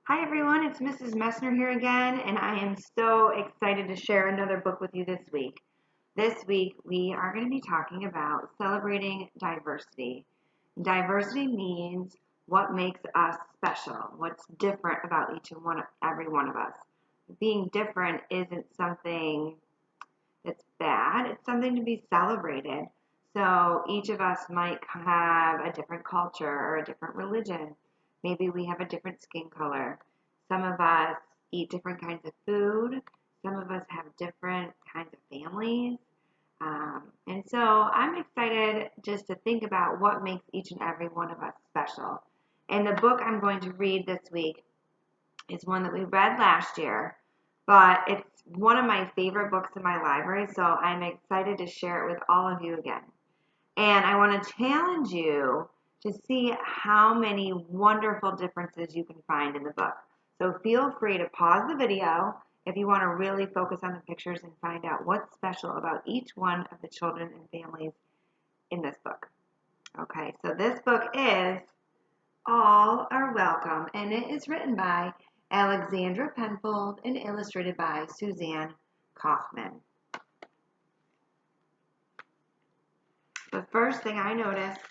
Hi everyone, it's Mrs. Messner here again, and I am so excited to share another book with you this week. This week we are going to be talking about celebrating diversity. Diversity means what makes us special, what's different about every one of us. Being different isn't something that's bad, it's something to be celebrated. So each of us might have a different culture or a different religion. Maybe we have a different skin color. Some of us eat different kinds of food. Some of us have different kinds of families. And so I'm excited just to think about what makes each and every one of us special. And the book I'm going to read this week is one that we read last year, but it's one of my favorite books in my library, so I'm excited to share it with all of you again. And I want to challenge you to see how many wonderful differences you can find in the book. So feel free to pause the video if you want to really focus on the pictures and find out what's special about each one of the children and families in this book. Okay, so this book is All Are Welcome, and it is written by Alexandra Penfold and illustrated by Suzanne Kaufman. The first thing I noticed,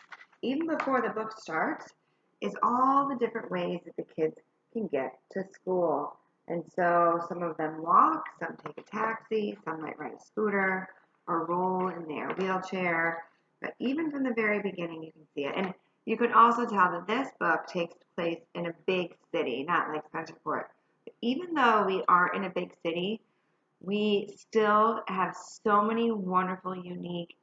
even before the book starts, is all the different ways that the kids can get to school. And so some of them walk, some take a taxi, some might ride a scooter or roll in their wheelchair. But even from the very beginning, you can see it. And you can also tell that this book takes place in a big city, not like Spencerport. But even though we are in a big city, we still have so many wonderful, unique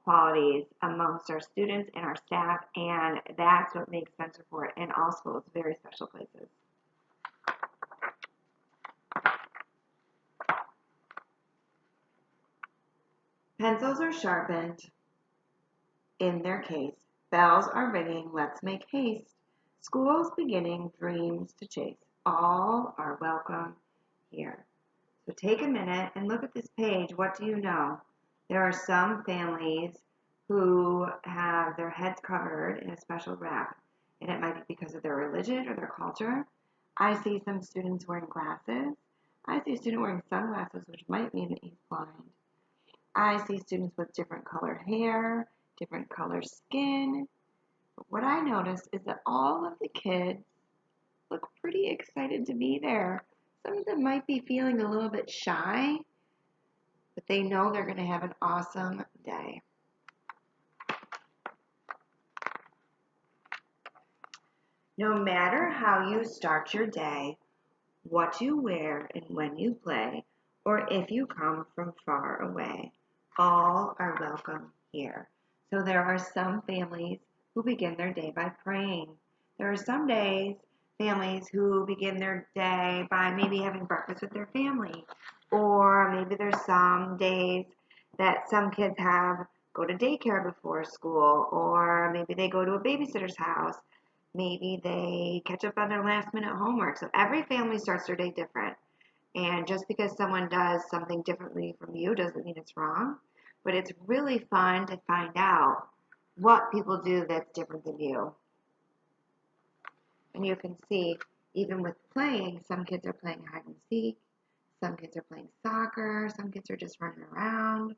qualities amongst our students and our staff, and that's what makes Spencerport and all schools very special places. Pencils are sharpened in their case. Bells are ringing, let's make haste. School's beginning, dreams to chase. All are welcome here. So take a minute and look at this page. What do you know? There are some families who have their heads covered in a special wrap, and it might be because of their religion or their culture. I see some students wearing glasses. I see a student wearing sunglasses, which might mean that he's blind. I see students with different colored hair, different colored skin. But what I noticed is that all of the kids look pretty excited to be there. Some of them might be feeling a little bit shy, but they know they're going to have an awesome day. No matter how you start your day, what you wear and when you play, or if you come from far away, all are welcome here. So there are some families who begin their day by praying. There are some families who begin their day by maybe having breakfast with their family, or maybe there's some days that some kids go to daycare before school, or maybe they go to a babysitter's house. Maybe they catch up on their last minute homework. So every family starts their day different. And just because someone does something differently from you doesn't mean it's wrong. But it's really fun to find out what people do that's different than you. And you can see, even with playing, some kids are playing hide and seek. Some kids are playing soccer. Some kids are just running around.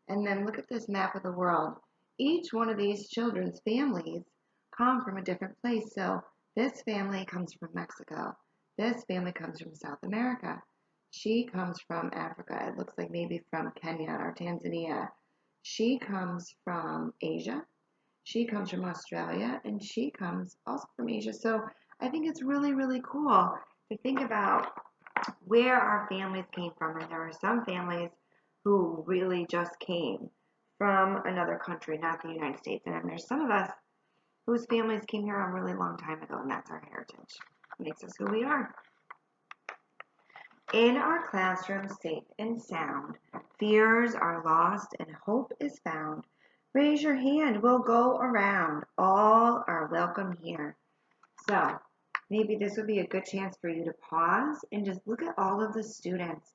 And then look at this map of the world. Each one of these children's families come from a different place. So this family comes from Mexico. This family comes from South America. She comes from Africa. It looks like maybe from Kenya or Tanzania. She comes from Asia. She comes from Australia. And she comes also from Asia. So I think it's really, really cool to think about where our families came from. And there are some families who really just came from another country, not the United States. And then there's some of us whose families came here a really long time ago, and that's our heritage. It makes us who we are. In our classroom, safe and sound, fears are lost and hope is found. Raise your hand, we'll go around. All are welcome here. So maybe this would be a good chance for you to pause and just look at all of the students.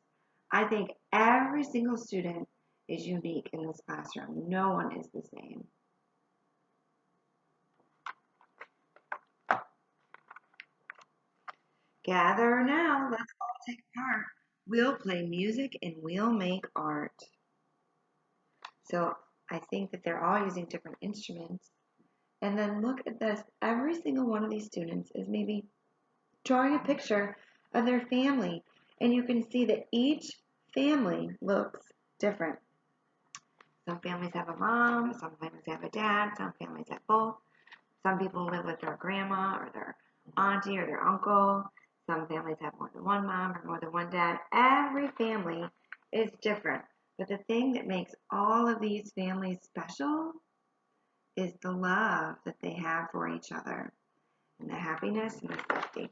I think every single student is unique in this classroom. No one is the same. Gather now, let's all take part. We'll play music and we'll make art. So I think that they're all using different instruments. And then look at this. Every single one of these students is maybe drawing a picture of their family. And you can see that each family looks different. Some families have a mom, some families have a dad, some families have both. Some people live with their grandma or their auntie or their uncle. Some families have more than one mom or more than one dad. Every family is different. But the thing that makes all of these families special is the love that they have for each other and the happiness and the safety.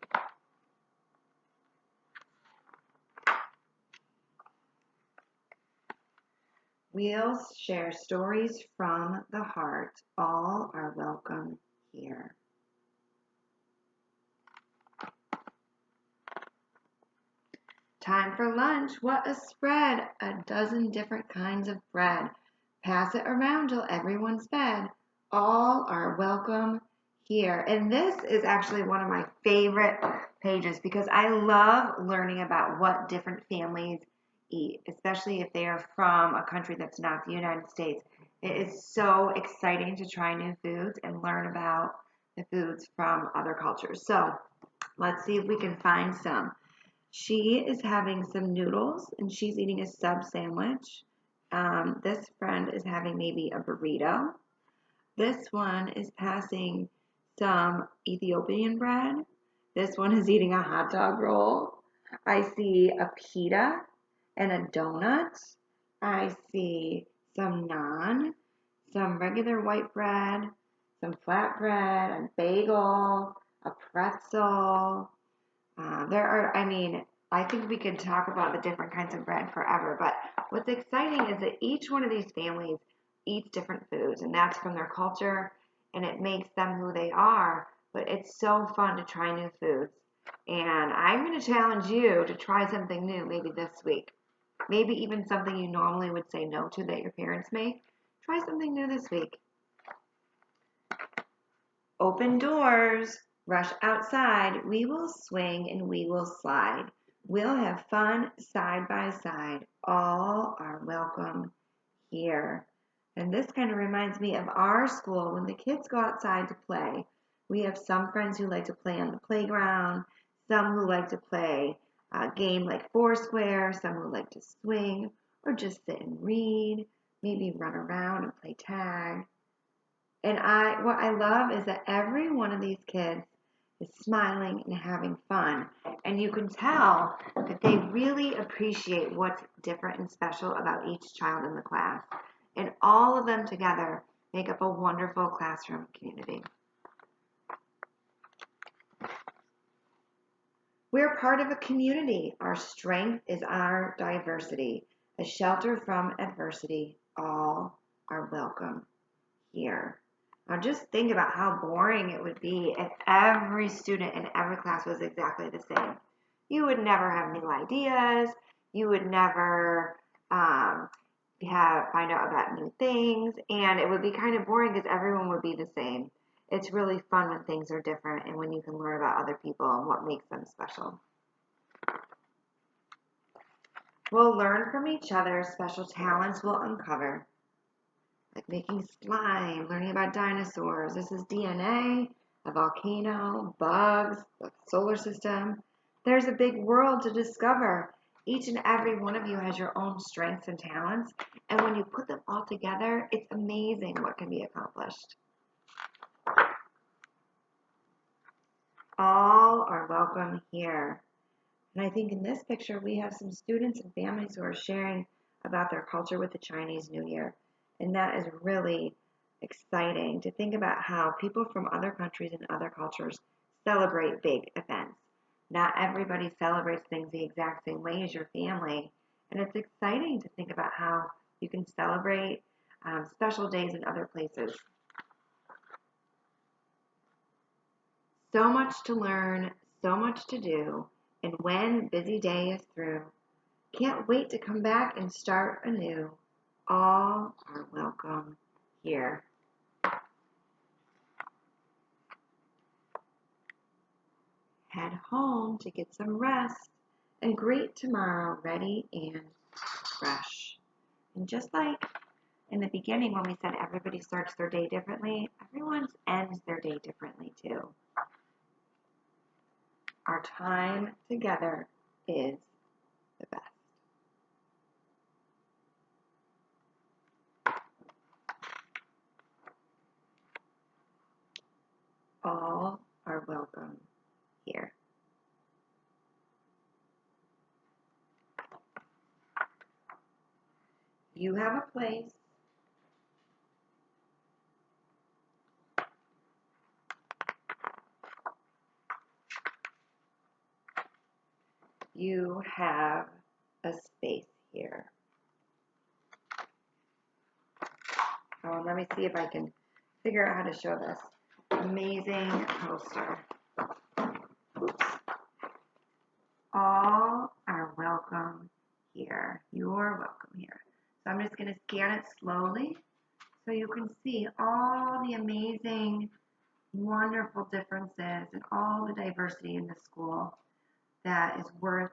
We'll share stories from the heart. All are welcome here. Time for lunch. What a spread! A dozen different kinds of bread. Pass it around till everyone's fed. All are welcome here. And this is actually one of my favorite pages because I love learning about what different families eat, especially if they are from a country that's not the United States. It is so exciting to try new foods and learn about the foods from other cultures. So let's see if we can find some. She is having some noodles and she's eating a sub sandwich. This friend is having maybe a burrito. This one is passing some Ethiopian bread. This one is eating a hot dog roll. I see a pita and a donut. I see some naan, some regular white bread, some flatbread, a bagel, a pretzel. I think we could talk about the different kinds of bread forever, but what's exciting is that each one of these families eats different foods, and that's from their culture, and it makes them who they are, but it's so fun to try new foods. And I'm going to challenge you to try something new maybe this week. Maybe even something you normally would say no to that your parents make. Try something new this week. Open doors. Rush outside. We will swing and we will slide. We'll have fun side by side. All are welcome here. And this kind of reminds me of our school when the kids go outside to play. We have some friends who like to play on the playground, some who like to play a game like Foursquare, some who like to swing or just sit and read, maybe run around and play tag. And what I love is that every one of these kids is smiling and having fun. And you can tell that they really appreciate what's different and special about each child in the class. And all of them together make up a wonderful classroom community. We're part of a community. Our strength is our diversity. A shelter from adversity. All are welcome here. Now just think about how boring it would be if every student in every class was exactly the same. You would never have new ideas. You would never find out about new things. And it would be kind of boring because everyone would be the same. It's really fun when things are different and when you can learn about other people and what makes them special. We'll learn from each other. Special talents we'll uncover. Like making slime, learning about dinosaurs. This is DNA, a volcano, bugs, the solar system. There's a big world to discover. Each and every one of you has your own strengths and talents, and when you put them all together, it's amazing what can be accomplished. All are welcome here. And I think in this picture, we have some students and families who are sharing about their culture with the Chinese New Year. And that is really exciting to think about how people from other countries and other cultures celebrate big events. Not everybody celebrates things the exact same way as your family. And it's exciting to think about how you can celebrate special days in other places. So much to learn, so much to do. And when busy day is through, can't wait to come back and start anew. All are welcome here. head home to get some rest and greet tomorrow ready and fresh. And just like in the beginning when we said everybody starts their day differently, everyone ends their day differently too. Our time together is the best. All are welcome here. You have a place. You have a space here. Oh, let me see if I can figure out how to show this amazing poster. Oops. All are welcome here. You're welcome here. So I'm just going to scan it slowly so you can see all the amazing, wonderful differences and all the diversity in the school that is worth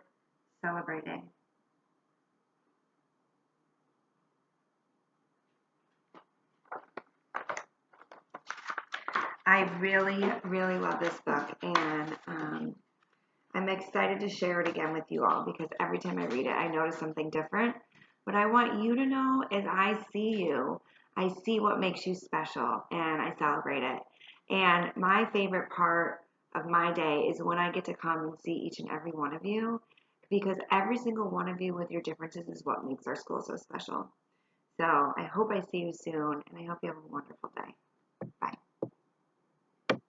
celebrating. I really, really love this book, and I'm excited to share it again with you all because every time I read it, I notice something different. What I want you to know is I see you. I see what makes you special, and I celebrate it. And my favorite part of my day is when I get to come and see each and every one of you, because every single one of you with your differences is what makes our school so special. So I hope I see you soon, and I hope you have a wonderful day. Bye.